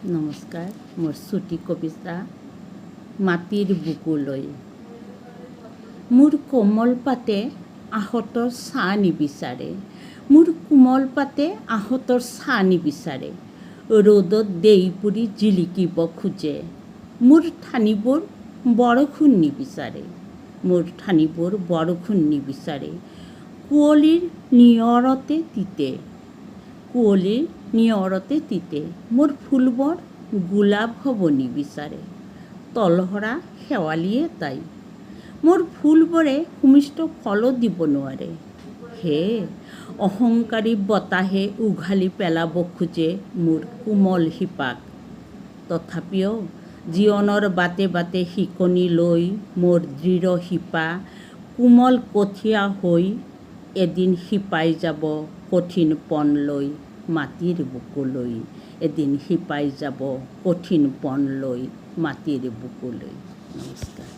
নমস্কাৰ, মোৰ চুটি কবিতা মাটিৰ বুকুলৈ। মোৰ কোমল পাতে আহঁতৰ ছাঁ নিবিচাৰে, মোৰ কোমল পাতে আহঁতৰ ছাঁ নিবিচাৰে। ৰ'দত দেই পুৰি জিলিকিব খোজে, মোৰ ঠানিবোৰ বৰষুণ নিবিচাৰে, মোৰ ঠানিবোৰ বৰষুণ নিবিচাৰে। কুঁৱলীৰ নিয়ৰতে তিতে, কুঁৱলীৰ নিয়ৰতে তিতে, মোৰ ফুলবোৰ গোলাপ হ'ব নিবিচাৰে। তলসৰা শেৱালিয়ে তাই, মোৰ ফুলবোৰে সুমিষ্ট ফলো দিব নোৱাৰে। সেয়ে অহংকাৰী বতাহে উঘালি পেলাব খোজে মোৰ কোমল শিপাক। তথাপিও জীৱনৰ বাটে বাটে শিকনি লৈ মোৰ দৃঢ় শিপা কোমল কঠীয়া হৈ এদিন শিপাই যাব কঠিন পণ লৈ মাটিৰ বুকুলৈ। এদিন শিপাই যাব কঠিন পণ লৈ মাটিৰ বুকুলৈ। নমস্কাৰ।